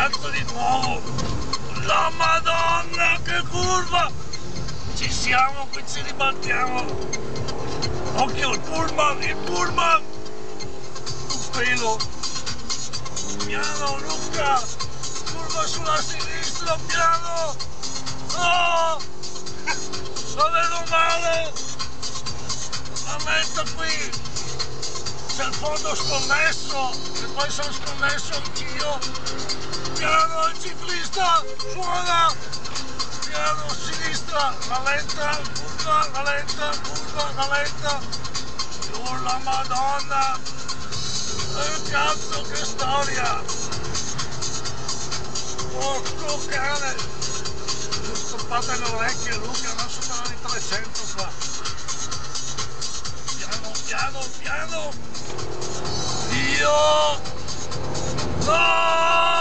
cazzo di nuovo! La Madonna, che curva! Ci siamo, qui ci ribaltiamo! Occhio, il pullman, il pullman! Un pelo! Piano, Luca! Curva sulla sinistra, piano! Oh! La vedo male! La metto qui! C'è il fondo sconnesso e poi sono sconnesso anch'io. Piano il ciclista, suona, piano a sinistra, rallenta, curva, rallenta, curva, rallenta. Oh la Madonna, cazzo che storia. Porco cane, mi sono stoppata nelle orecchie Luca, non sono di 300 qua. Piano, piano, piano. Io... No!